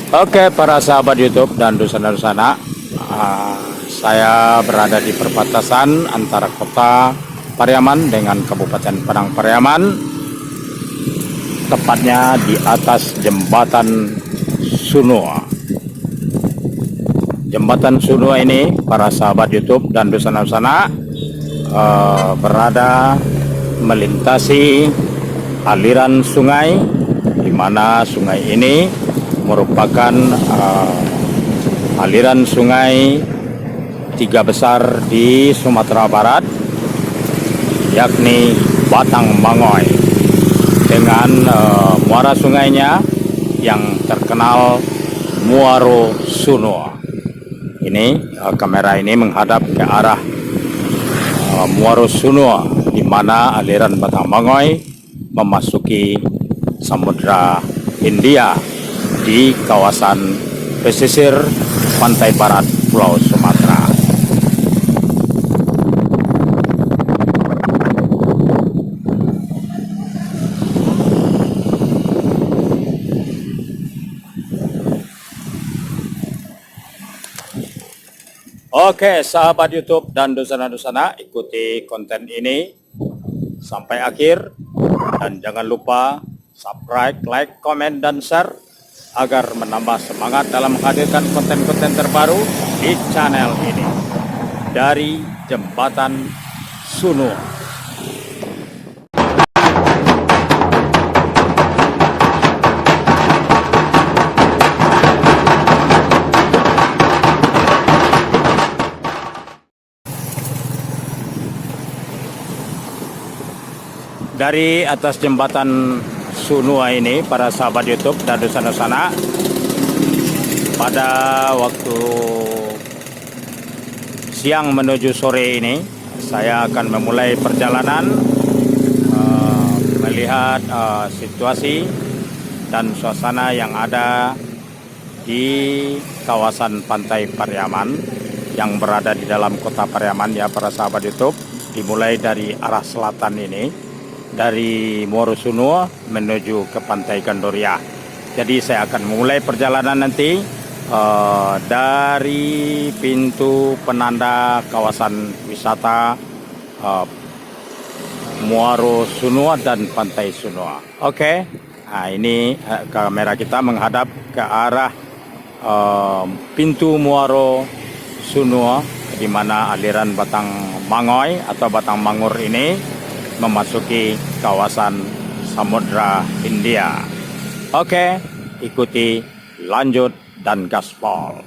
Oke, para sahabat YouTube dan Dusana-Dusana, saya berada di perbatasan antara kota Pariaman dengan Kabupaten Padang Pariaman, tepatnya di atas jembatan Sunua. Jembatan Sunua ini, para sahabat YouTube dan Dusana-Dusana, berada melintasi aliran sungai, di mana sungai ini merupakan aliran sungai tiga besar di Sumatera Barat, yakni Batang Mangoy, dengan muara sungainya yang terkenal Muaro Sunua. Ini kamera ini menghadap ke arah Muaro Sunua, di mana aliran Batang Mangoy memasuki Samudra Hindia di kawasan pesisir pantai barat Pulau Sumatera. Oke, sahabat YouTube dan Dusana-Dusana, ikuti konten ini sampai akhir dan jangan lupa subscribe, like, komen, dan share agar menambah semangat dalam menghadirkan konten-konten terbaru di channel ini. Dari Jembatan Sunua. Dari atas jembatan Sunua ini, para sahabat YouTube dan Dusana-Dusana, pada waktu siang menuju sore ini, saya akan memulai perjalanan melihat situasi dan suasana yang ada di kawasan Pantai Pariaman yang berada di dalam kota Pariaman, ya para sahabat YouTube. Dimulai dari arah selatan ini, dari Muaro Sunua menuju ke Pantai Gandoria. Jadi saya akan memulai perjalanan nanti dari pintu penanda kawasan wisata Muaro Sunua dan Pantai Sunua. Oke, nah ini kamera kita menghadap ke arah pintu Muaro Sunua, di mana aliran Batang Mangoy atau Batang Mangur ini memasuki kawasan Samudra Hindia. Oke, ikuti, lanjut, dan gaspol.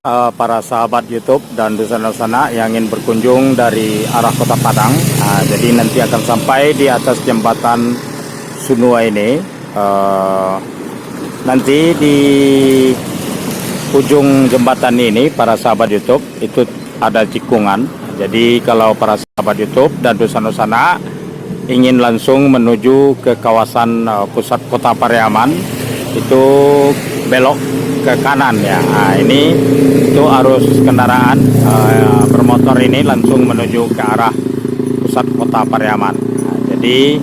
Para sahabat YouTube dan Dusana-Dusana yang ingin berkunjung dari arah kota Padang, jadi nanti akan sampai di atas jembatan Sunua ini. Nanti di ujung jembatan ini, para sahabat YouTube, itu ada tikungan. Jadi kalau para sahabat YouTube dan Dusana-Dusana ingin langsung menuju ke kawasan pusat kota Pariaman, itu belok ke kanan ya. Nah, ini itu arus kendaraan bermotor ini langsung menuju ke arah pusat kota Pariaman. Nah, jadi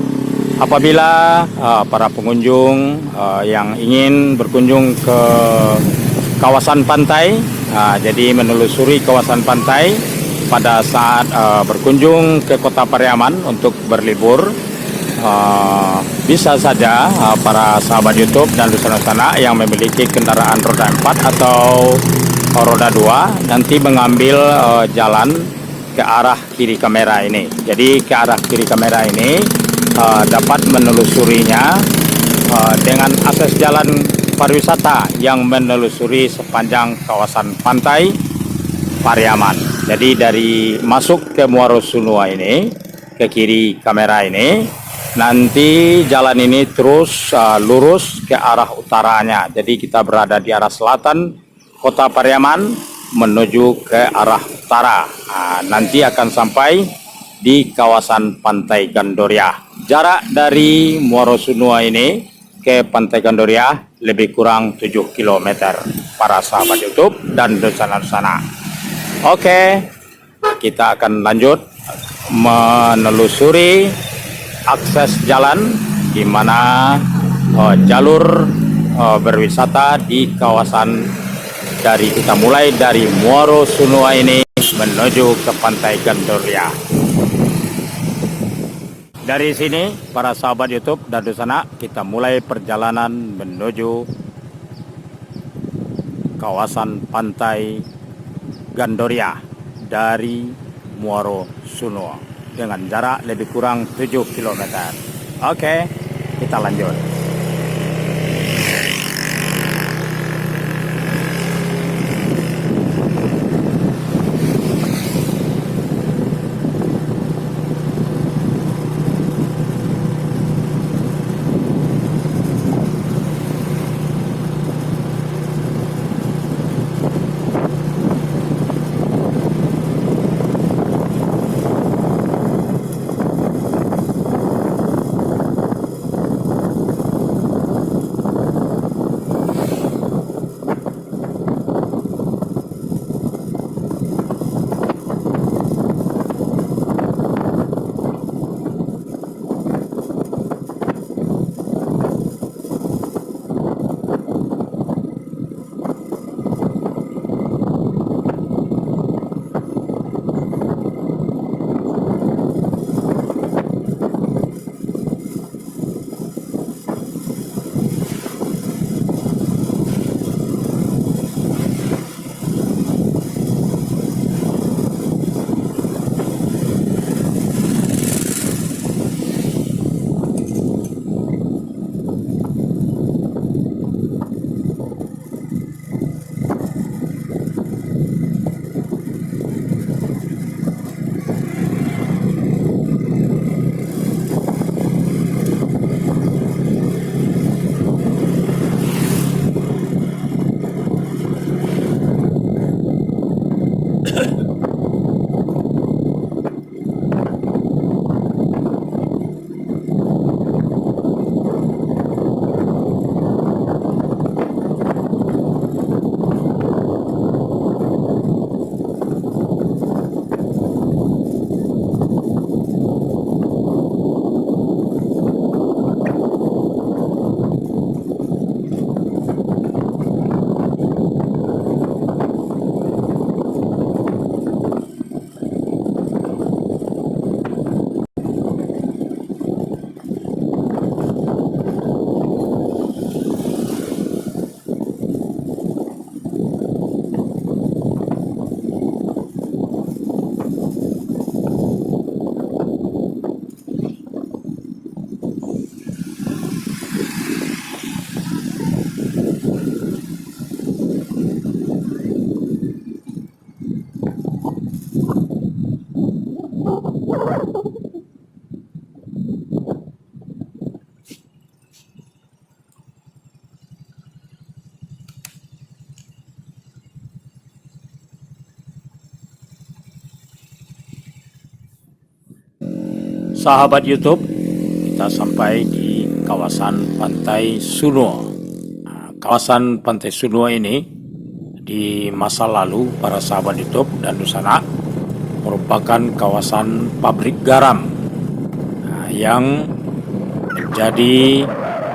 apabila para pengunjung yang ingin berkunjung ke kawasan pantai, jadi menelusuri kawasan pantai pada saat berkunjung ke kota Pariaman untuk berlibur, bisa saja para sahabat YouTube dan Dusana-Dusana yang memiliki kendaraan roda 4 atau roda 2 nanti mengambil jalan ke arah kiri kamera ini. Jadi ke arah kiri kamera ini dapat menelusurinya dengan akses jalan pariwisata yang menelusuri sepanjang kawasan pantai Pariaman. Jadi dari masuk ke Muaro Sunua ini, ke kiri kamera ini, nanti jalan ini terus lurus ke arah utaranya. Jadi kita berada di arah selatan kota Pariaman menuju ke arah utara. Nanti akan sampai di kawasan Pantai Gandoria. Jarak dari Muaro Sunua ini ke Pantai Gandoria lebih kurang 7 km, para sahabat YouTube dan Dusana-Dusana. Oke, kita akan lanjut menelusuri akses jalan, di mana jalur berwisata di kawasan kita mulai dari Muaro Sunua ini menuju ke Pantai Gandoria. Dari sini para sahabat YouTube dan Dusana, kita mulai perjalanan menuju kawasan Pantai Gandoria dari Muaro Sunua dengan jarak lebih kurang 7 km. Oke, kita lanjut. Sahabat YouTube, kita sampai di kawasan Pantai Sunua. Kawasan Pantai Sunua ini di masa lalu para sahabat YouTube dan Dusana merupakan kawasan pabrik garam yang menjadi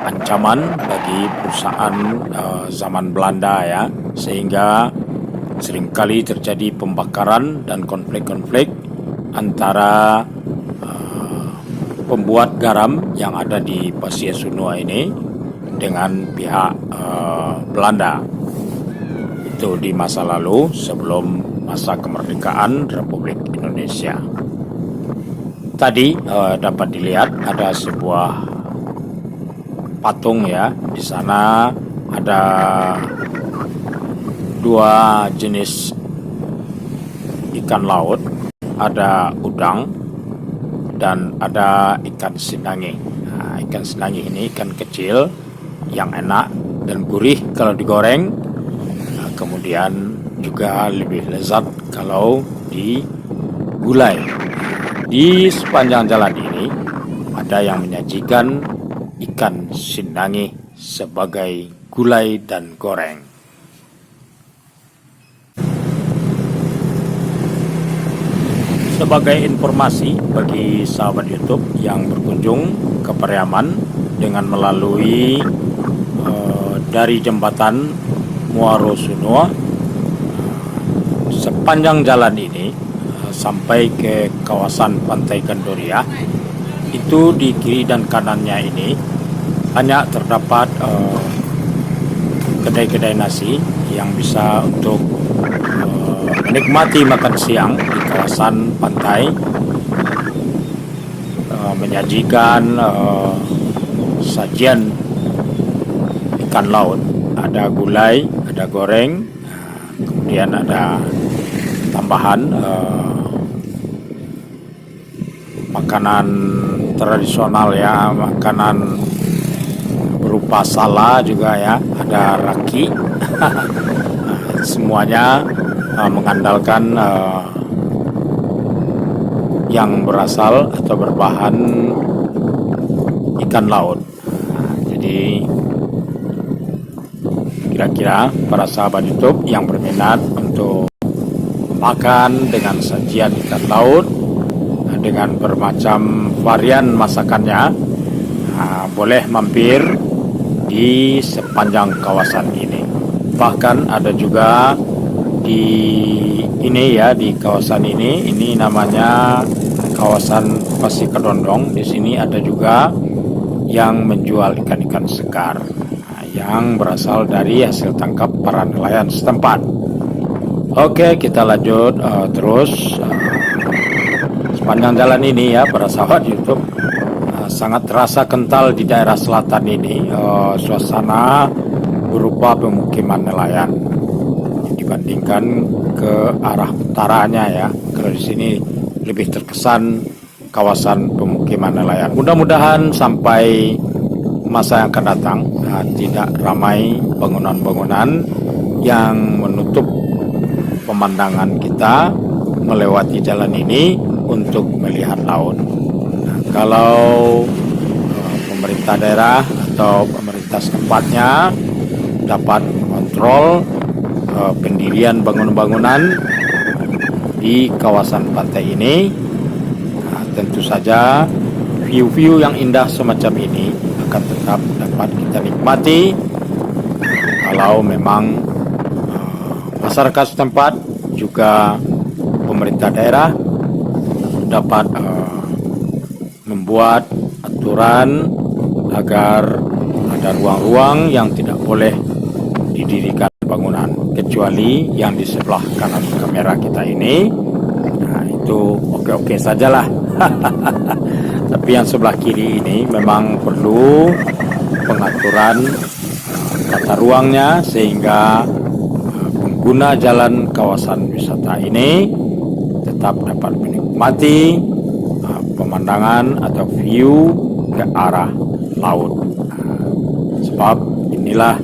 ancaman bagi perusahaan zaman Belanda ya, sehingga seringkali terjadi pembakaran dan konflik-konflik antara pembuat garam yang ada di Pasir Sunua ini dengan pihak Belanda. Itu di masa lalu sebelum masa kemerdekaan Republik Indonesia. Tadi dapat dilihat ada sebuah patung ya. Di sana ada dua jenis ikan laut, ada udang dan ada ikan sindangi. Ikan sindangi ini ikan kecil yang enak dan gurih kalau digoreng. Kemudian juga lebih lezat kalau digulai. Di sepanjang jalan ini ada yang menyajikan ikan sindangi sebagai gulai dan goreng. Sebagai informasi bagi sahabat YouTube yang berkunjung ke Pariaman dengan melalui dari jembatan Muaro Sunua sepanjang jalan ini sampai ke kawasan Pantai Gandoria, itu di kiri dan kanannya ini hanya terdapat kedai-kedai nasi yang bisa untuk menikmati makan siang di kawasan pantai, menyajikan sajian ikan laut, ada gulai, ada goreng, kemudian ada tambahan makanan tradisional ya, makanan berupa sala juga ya, ada raki. Semuanya mengandalkan yang berasal atau berbahan ikan laut. Jadi kira-kira para sahabat YouTube yang berminat untuk makan dengan sajian ikan laut dengan bermacam varian masakannya, boleh mampir di sepanjang kawasan ini. Bahkan ada juga di ini ya, di kawasan ini namanya kawasan Pasir Kedondong. Di sini ada juga yang menjual ikan-ikan segar yang berasal dari hasil tangkap para nelayan setempat. Oke, kita lanjut terus. Sepanjang jalan ini ya para sahabat YouTube, sangat terasa kental di daerah selatan ini suasana berupa pemukiman nelayan dibandingkan ke arah utaranya ya. Kalau di sini lebih terkesan kawasan pemukiman nelayan. Mudah-mudahan sampai masa yang akan datang tidak ramai bangunan-bangunan yang menutup pemandangan kita melewati jalan ini untuk melihat laut. Kalau pemerintah daerah atau pemerintah sepatnya dapat mengontrol pendirian bangunan-bangunan di kawasan pantai ini, tentu saja view-view yang indah semacam ini akan tetap dapat kita nikmati kalau memang masyarakat setempat juga pemerintah daerah dapat membuat aturan agar ada ruang-ruang yang tidak boleh didirikan bangunan, kecuali yang di sebelah kanan kamera kita ini. Nah, itu oke-oke sajalah. Tapi yang sebelah kiri ini memang perlu pengaturan tata ruangnya sehingga pengguna jalan kawasan wisata ini tetap dapat menikmati pemandangan atau view ke arah laut. Sebab inilah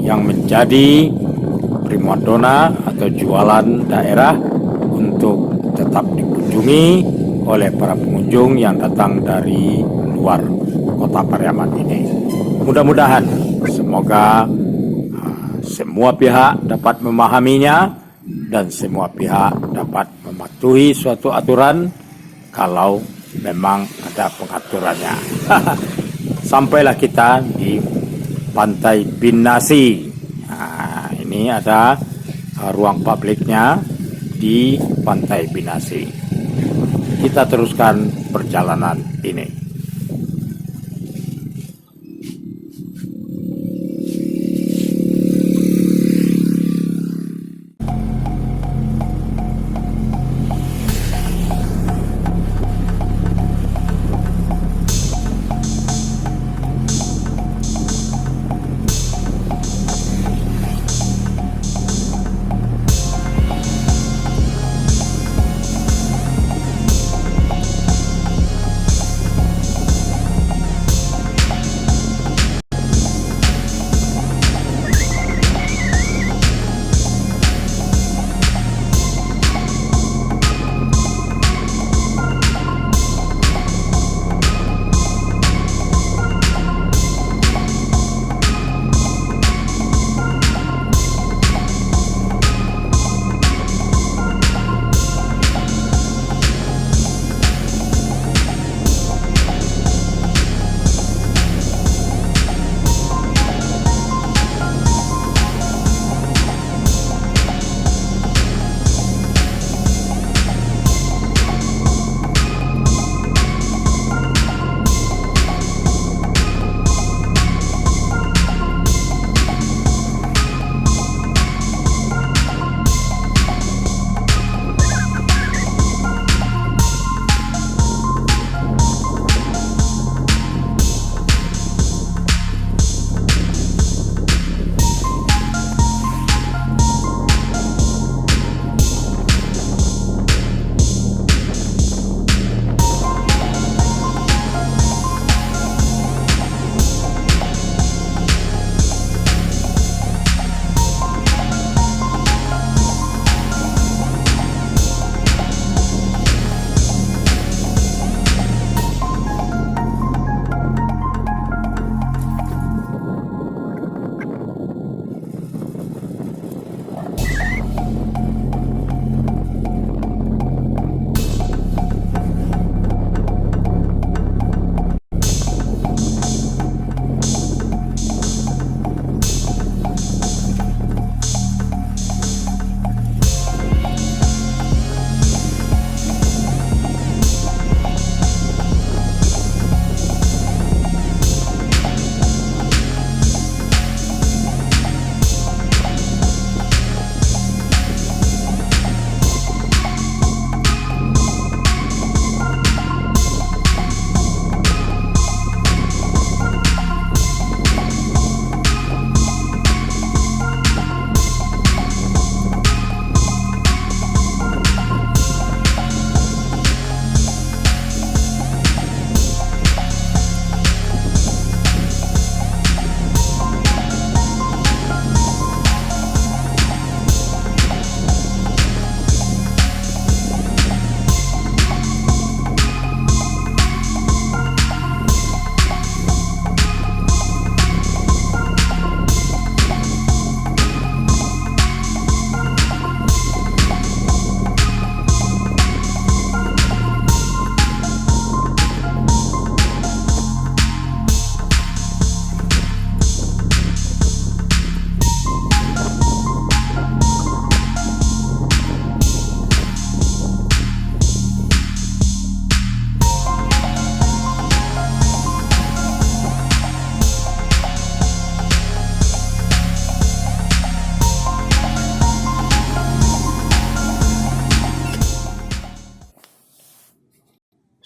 yang menjadi primadona atau jualan daerah untuk tetap dikunjungi oleh para pengunjung yang datang dari luar kota Pariaman ini. Mudah-mudahan semoga semua pihak dapat memahaminya dan semua pihak dapat mematuhi suatu aturan kalau memang ada pengaturannya. Sampailah kita di Pantai Binasi. Nah, ini ada ruang publiknya di Pantai Binasi. Kita teruskan perjalanan ini.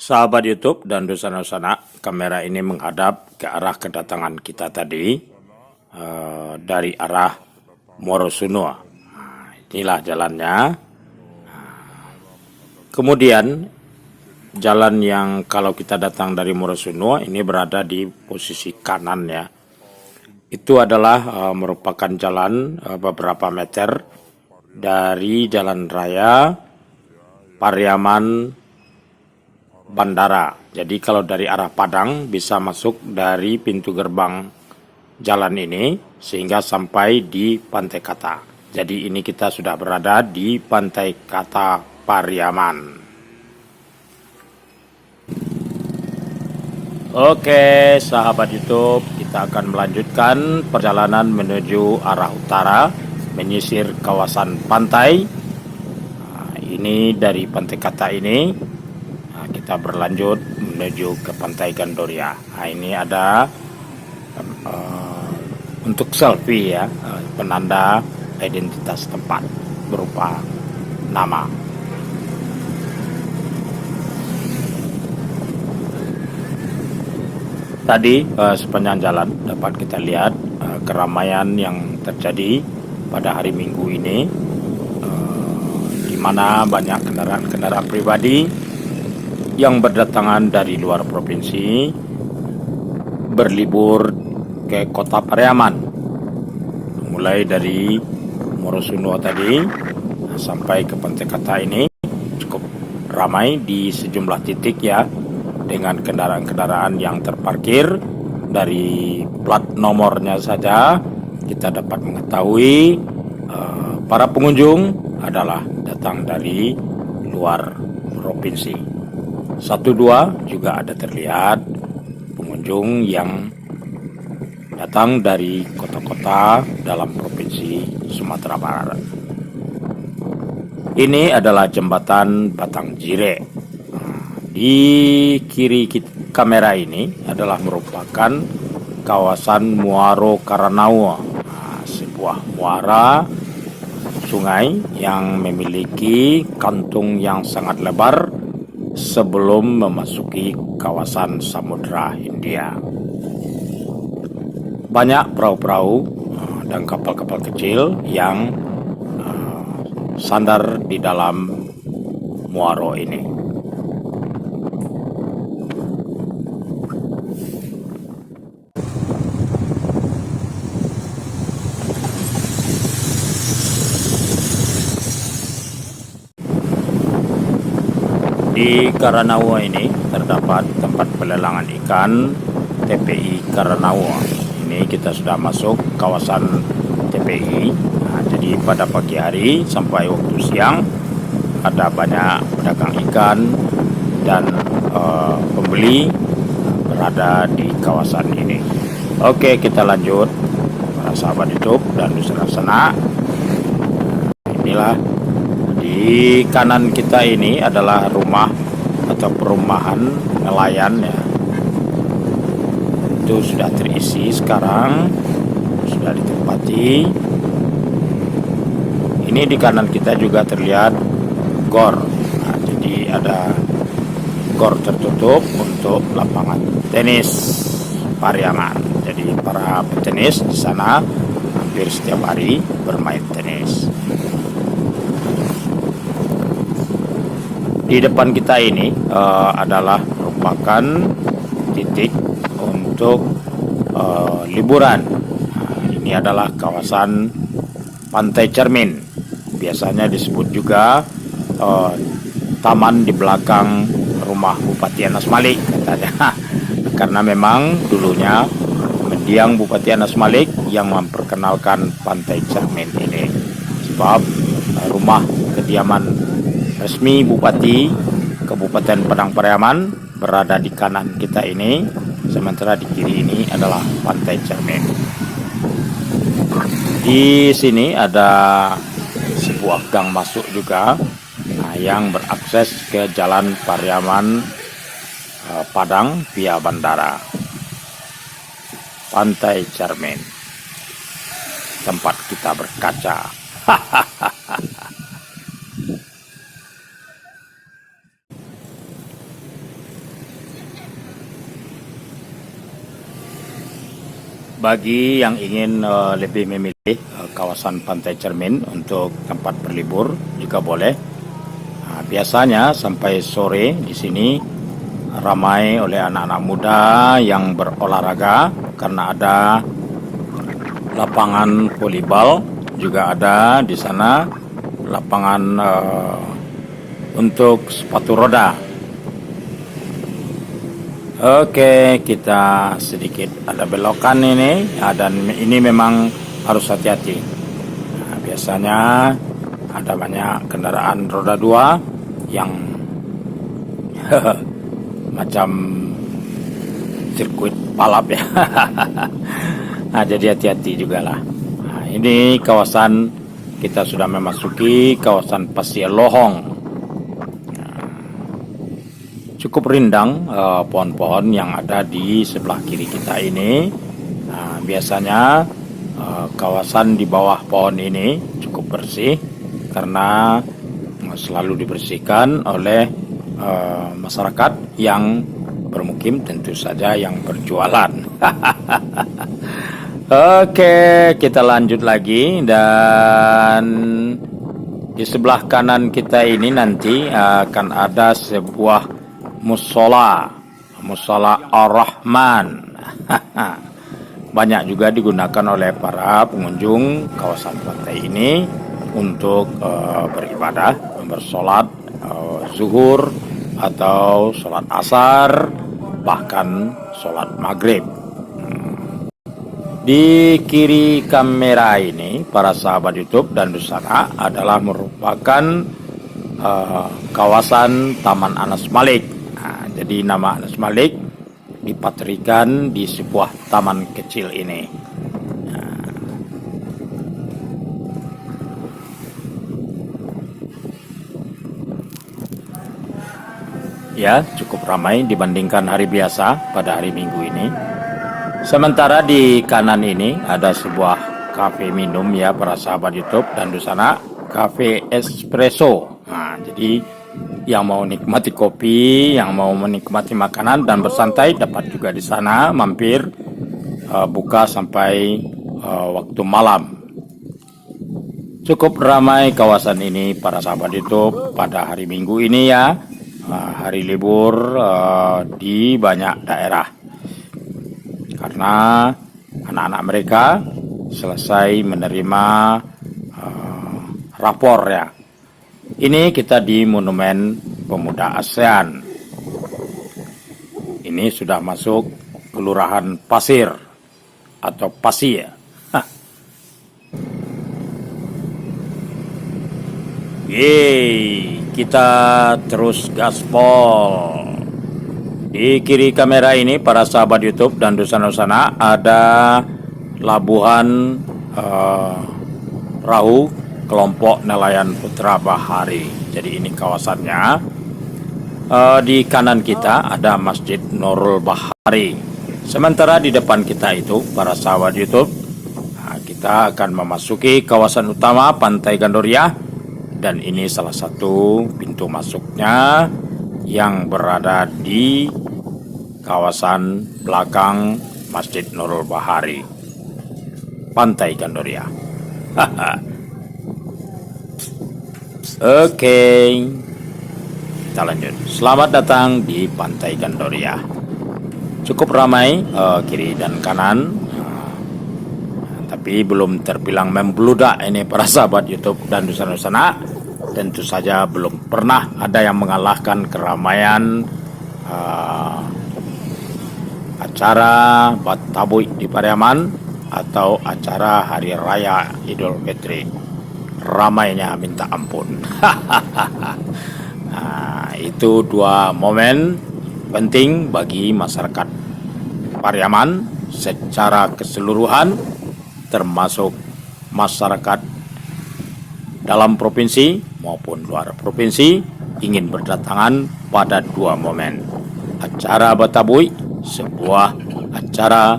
Sahabat YouTube dan Dosana-Dosana, kamera ini menghadap ke arah kedatangan kita tadi dari arah Morosunua. Inilah jalannya. Kemudian jalan yang kalau kita datang dari Morosunua ini berada di posisi kanan ya. Itu adalah merupakan jalan beberapa meter dari jalan raya Pariaman Bandara. Jadi kalau dari arah Padang bisa masuk dari pintu gerbang jalan ini sehingga sampai di Pantai Kata. Jadi ini kita sudah berada di Pantai Kata Pariaman. Oke, sahabat YouTube, kita akan melanjutkan perjalanan menuju arah utara, menyisir kawasan pantai. Ini dari Pantai Kata ini kita berlanjut menuju ke Pantai Gandoria. Ini ada untuk selfie ya, penanda identitas tempat berupa nama. Tadi sepanjang jalan dapat kita lihat keramaian yang terjadi pada hari Minggu ini, di mana banyak kendaraan pribadi yang berdatangan dari luar provinsi berlibur ke kota Pariaman, mulai dari Morosunua tadi sampai ke Pantai Kata ini cukup ramai di sejumlah titik ya, dengan kendaraan-kendaraan yang terparkir. Dari plat nomornya saja kita dapat mengetahui para pengunjung adalah datang dari luar provinsi. Satu dua juga ada terlihat pengunjung yang datang dari kota-kota dalam provinsi Sumatera Barat. Ini adalah jembatan Batang Jire. Di kiri kamera ini adalah merupakan kawasan Muaro Karanau, sebuah muara sungai yang memiliki kantung yang sangat lebar sebelum memasuki kawasan Samudra Hindia. Banyak perahu-perahu dan kapal-kapal kecil yang sandar di dalam muaro ini. Di Karanawa ini terdapat tempat pelelangan ikan TPI Karanawa. Ini kita sudah masuk kawasan TPI. Jadi pada pagi hari sampai waktu siang ada banyak pedagang ikan dan pembeli berada di kawasan ini. Oke, kita lanjut para sahabat YouTube dan Dosana-Dosana. Inilah di kanan kita ini adalah rumah atau perumahan nelayan ya. Itu sudah terisi sekarang, sudah ditempati. Ini di kanan kita juga terlihat gor. Jadi ada gor tertutup untuk lapangan tenis Pariaman. Jadi para petenis di sana hampir setiap hari bermain tenis. Di depan kita ini adalah merupakan titik untuk liburan. Ini adalah kawasan Pantai Cermin. Biasanya disebut juga taman di belakang rumah Bupati Anas Malik katanya. Karena memang dulunya mendiang Bupati Anas Malik yang memperkenalkan Pantai Cermin ini. Sebab rumah kediaman resmi Bupati Kabupaten Padang Pariaman berada di kanan kita ini, sementara di kiri ini adalah Pantai Cermin. Di sini ada sebuah gang masuk juga yang berakses ke Jalan Pariaman Padang via bandara. Pantai Cermin, tempat kita berkaca. Bagi yang ingin lebih memilih kawasan Pantai Cermin untuk tempat berlibur juga boleh. Biasanya sampai sore di sini ramai oleh anak-anak muda yang berolahraga karena ada lapangan volleyball, juga ada di sana lapangan untuk sepatu roda. Oke, kita sedikit ada belokan ini, dan ini memang harus hati-hati. Biasanya ada banyak kendaraan roda 2 yang macam sirkuit balap ya. Jadi hati-hati juga lah. Ini kawasan, kita sudah memasuki kawasan Pasir Lohong. Cukup rindang pohon-pohon yang ada di sebelah kiri kita ini. Biasanya kawasan di bawah pohon ini cukup bersih karena selalu dibersihkan oleh masyarakat yang bermukim, tentu saja yang berjualan. Oke, kita lanjut lagi, dan di sebelah kanan kita ini nanti akan ada sebuah musola Ar-Rahman. Banyak juga digunakan oleh para pengunjung kawasan pantai ini untuk beribadah, bersolat zuhur atau solat asar, bahkan solat maghrib. Di kiri kamera ini, para sahabat YouTube dan Dusana, adalah merupakan kawasan Taman Anas Malik. Jadi nama Anas Malik dipatrikan di sebuah taman kecil ini. Ya, cukup ramai dibandingkan hari biasa pada hari Minggu ini. Sementara di kanan ini ada sebuah kafe minum ya, para sahabat YouTube dan Dusana, Cafe Espresso. Jadi yang mau nikmati kopi, yang mau menikmati makanan dan bersantai, dapat juga di sana mampir, buka sampai waktu malam. Cukup ramai kawasan ini, para sahabat YouTube, pada hari Minggu ini ya, hari libur di banyak daerah, karena anak-anak mereka selesai menerima rapor ya. Ini kita di Monumen Pemuda ASEAN. Ini sudah masuk Kelurahan Pasir atau Pasir. Yeay, kita terus gaspol. Di kiri kamera ini, para sahabat YouTube dan Dusana-Dusana, ada Labuhan Perahu Kelompok Nelayan Putra Bahari. Jadi ini kawasannya. Di kanan kita ada Masjid Nurul Bahari. Sementara di depan kita itu, para sahabat YouTube, kita akan memasuki kawasan utama Pantai Gandoria, dan ini salah satu pintu masuknya yang berada di kawasan belakang Masjid Nurul Bahari, Pantai Gandoria. Oke, kita lanjut. Selamat datang di Pantai Gandoria. Cukup ramai kiri dan kanan, tapi belum terbilang membludak ini, para sahabat YouTube dan Dusana-Dusana. Tentu saja belum pernah ada yang mengalahkan keramaian acara Batabuik di Pariaman atau acara Hari Raya Idul Fitri. Ramainya minta ampun. Itu dua momen penting bagi masyarakat Pariaman secara keseluruhan, termasuk masyarakat dalam provinsi maupun luar provinsi, ingin berdatangan pada dua momen. Acara Batabuik, sebuah acara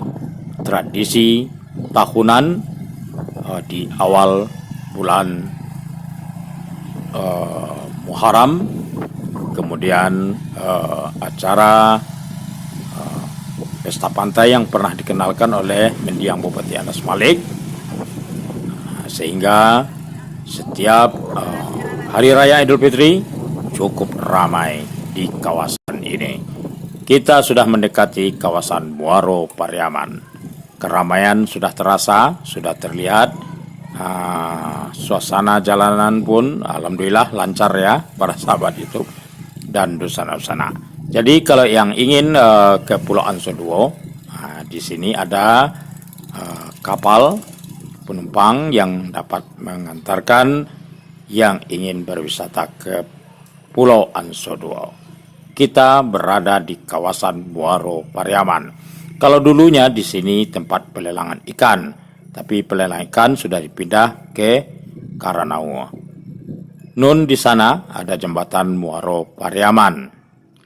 tradisi tahunan di awal bulan Muharram, kemudian acara pesta pantai yang pernah dikenalkan oleh mendiang Bupati Anas Malik, sehingga setiap Hari Raya Idul Fitri cukup ramai di kawasan ini. Kita sudah mendekati kawasan Muaro Pariaman. Keramaian sudah terasa, sudah terlihat. Suasana jalanan pun alhamdulillah lancar ya para sahabat YouTube dan Dusana-Dusana. Jadi kalau yang ingin ke Pulau Ansoduo, di sini ada kapal penumpang yang dapat mengantarkan yang ingin berwisata ke Pulau Ansoduo. Kita berada di kawasan Muaro Pariaman. Kalau dulunya di sini tempat pelelangan ikan, tapi pelelangan ikan sudah dipindah ke Karanau. Nun di sana ada jembatan Muaro Pariaman,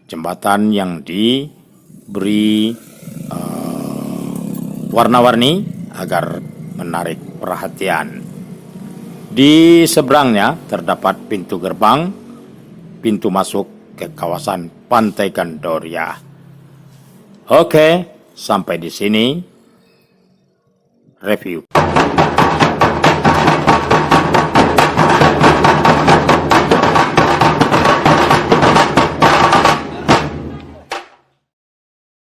jembatan yang diberi warna-warni agar menarik perhatian. Di seberangnya terdapat pintu gerbang, pintu masuk ke kawasan Pantai Gandoria. Oke, sampai di sini review.